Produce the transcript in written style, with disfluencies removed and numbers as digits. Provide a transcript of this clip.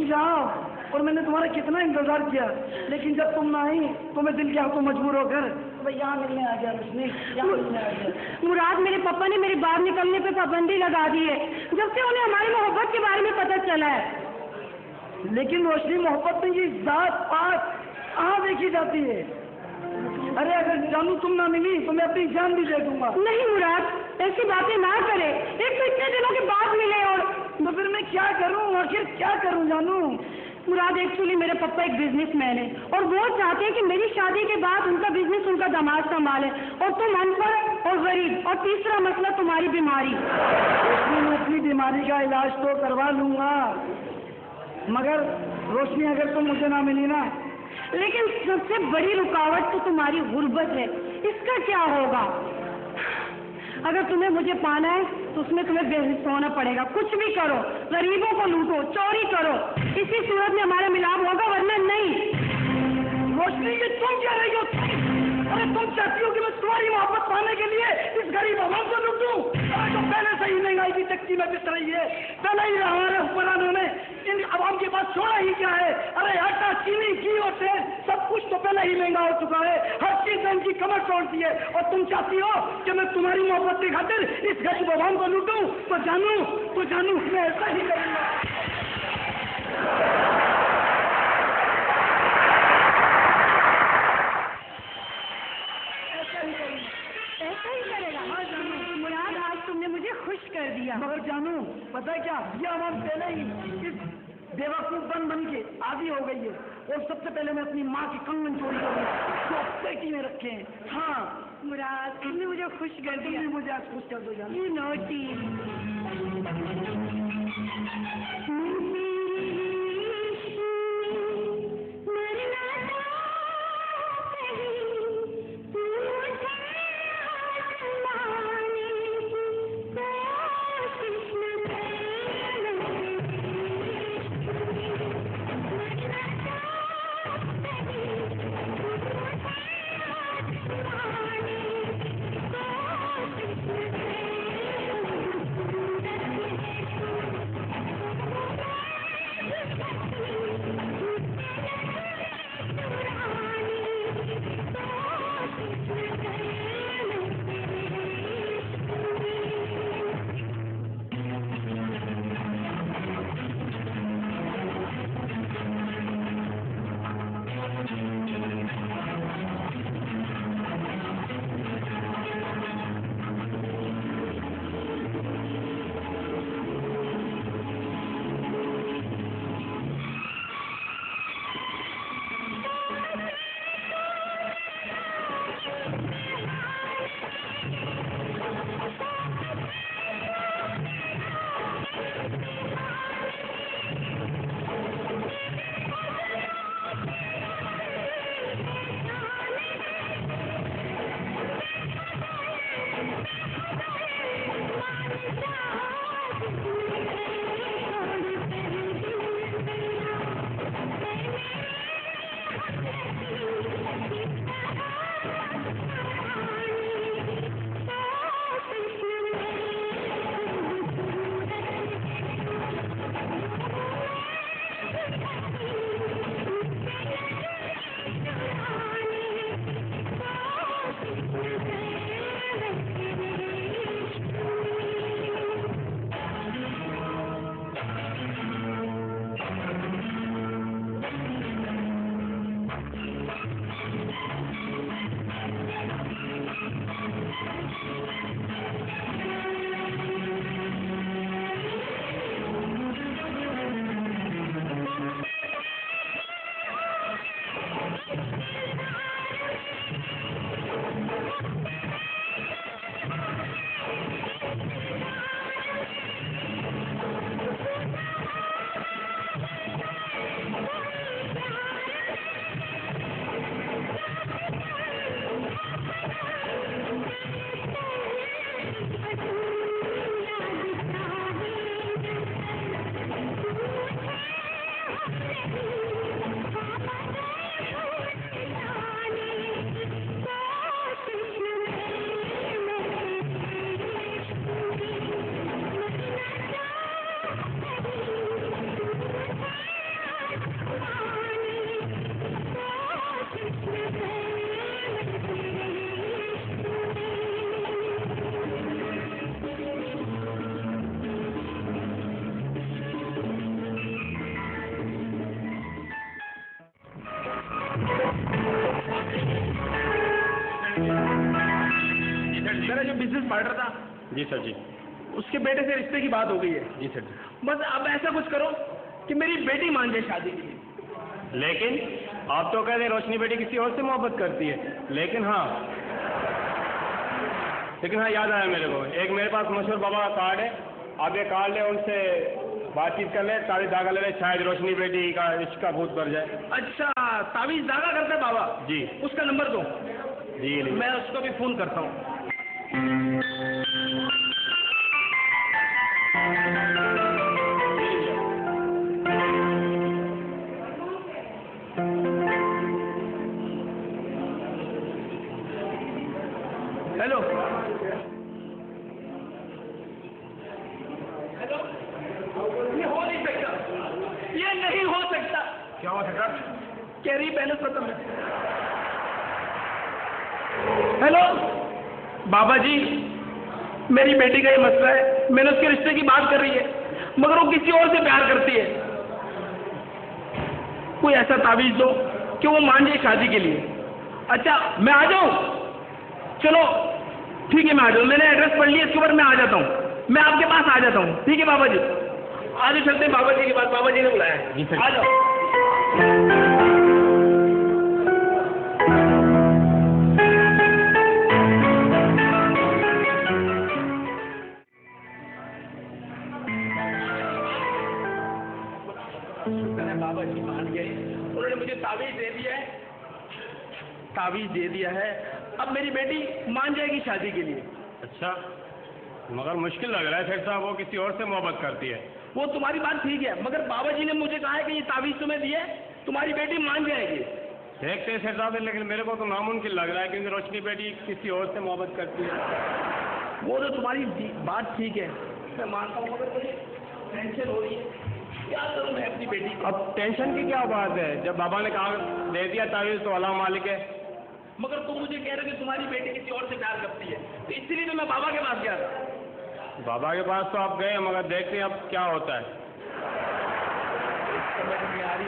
जाओ, और मैंने तुम्हारा कितना इंतजार किया, लेकिन जब तुम ना आई तो मैं दिल के हाथों मजबूर होकर तो यहाँ मिलने आ गया। रोशनी, यहाँ मिलने आ गया। मुराद, मेरे पापा ने मेरी बाहर निकलने पे पाबंदी लगा दी है, जब से उन्हें हमारी मोहब्बत के बारे में पता चला है। लेकिन रोशनी, मोहब्बत में ये जात पात कहाँ देखी जाती है? अरे अगर जानू तुम ना मिली तो मैं अपनी जान भी दे दूंगा। नहीं मुराद, ऐसी बातें ना करे। एक तो इतने दिनों के बाद मिले, और तो फिर मैं क्या करूं? आखिर क्या करूं जानू? मुराद, एक्चुअली मेरे पापा एक बिजनेसमैन है और वो चाहते हैं कि मेरी शादी के बाद उनका बिजनेस उनका दामाद संभाले, और तुम अनपढ़ और गरीब, और तीसरा मसला तुम्हारी बीमारी। मैं अपनी बीमारी का इलाज तो करवा लूंगा, मगर रोशनी अगर तुम मुझे ना मिली ना। लेकिन सबसे बड़ी रुकावट तो तुम्हारी गुर्बत है, इसका क्या होगा? अगर तुम्हें मुझे पाना है तो उसमें तुम्हें बेहिस होना पड़ेगा। कुछ भी करो, गरीबों को लूटो, चोरी करो, इसी सूरत में हमारा मिलाप होगा, वरना नहीं। रोशनी, ये तुम कह रही हो? अरे तुम चाहती हो कि मैं तुम्हारी मोहब्बत पाने के लिए इस गरीब आवाम को लूटूं? अरे तो पहले से ही महंगाई की चक्की में पिस रही है, पहले ही हमारे हुक्मरानों ने इन आवाम के पास छोड़ा ही क्या है? अरे आटा, चीनी, घी और तेल सब कुछ तो पहले ही महंगा हो चुका है, हर चीज ने इनकी कमर तोड़ती है, और तुम चाहती हो कि मैं तुम्हारी मोहब्बत की खातिर इस गरीब आवाम को लूटूं? तो जानू मैं ऐसा ही करूंगा। ऐसा ही करेगा? हाँ जानू। मुराद, आज तुमने मुझे खुश कर दिया। मगर जानू, पता है क्या, ये आवाम पहले ही इस बेवकूफ बन के आदी हो गई है, और सबसे पहले मैं अपनी माँ की कंगन चोरी करूंगा जो पेटी में रखे हैं। हाँ मुराद, तुमने मुझे खुश कर दिया। मुझे आज खुश कर दो जानू। You naughty. मर्डर था। जी सर जी। उसके बेटे से रिश्ते की बात हो गई है। जी सर जी। बस अब ऐसा कुछ करो कि मेरी बेटी मान जाए शादी के लिए। लेकिन आप तो कहते हैं रोशनी बेटी किसी और से मोहब्बत करती है। लेकिन हाँ याद आया मेरे को, एक मेरे पास मशहूर बाबा का कार्ड है, आप ये कार्ड ले, उनसे बातचीत कर ले, तावीज़ धागा ले ले, शायद रोशनी बेटी का इश्क का भूत भर जाए। अच्छा, तावीज़ धागा करते हैं बाबा जी। उसका नंबर दो जी मैं उसको भी फोन करता हूँ। हेलो हेलो, ये हो नहीं सकता, ये नहीं हो सकता। क्या हो सकता? कैरी बैलेंस खत्म है। हेलो बाबा जी, मेरी बेटी का ये मसला है, मैंने उसके रिश्ते की बात कर रही है मगर वो किसी और से प्यार करती है। कोई ऐसा तावीज़ दो कि वो मान जाए शादी के लिए। अच्छा मैं आ जाऊं? चलो ठीक है मैं आ जाऊँ, मैंने एड्रेस पढ़ लिया, इसके ऊपर मैं आ जाता हूँ, मैं आपके पास आ जाता हूँ। ठीक है बाबा जी, आज चलते हैं बाबा जी के पास, बाबा जी ने बुलाया है। आ जाओ। बाबा जी मान गए, उन्होंने मुझे तावीज़ दे दिया है, तावीज़ दे दिया है। अब मेरी बेटी मान जाएगी शादी के लिए। अच्छा, मगर मुश्किल लग रहा है सेठ साहब, वो किसी और से मोहब्बत करती है। वो तुम्हारी बात ठीक है मगर बाबा जी ने मुझे कहा है कि ये तावीज़ तुम्हें दिए, तुम्हारी बेटी मान जाएगी। देखते हैं सेठ साहब, लेकिन मेरे को तो नामुमकिन लग रहा है क्योंकि रोशनी बेटी किसी और से मोहब्बत करती है। वो तो तुम्हारी बात ठीक है, मैं मानता हूँ, मगर मुझे टेंशन हो रही है, क्या करूँ मैं अपनी बेटी को। अब टेंशन की क्या बात है, जब बाबा ने कहा दे दिया तावीज़ तो अल्लाह मालिक है। मगर तुम मुझे कह रहे हो कि तुम्हारी बेटी किसी और से प्यार करती है, तो इसलिए तो मैं बाबा के पास गया था। बाबा के पास तो आप गए, मगर देखते हैं अब क्या होता है। समझ में आ रही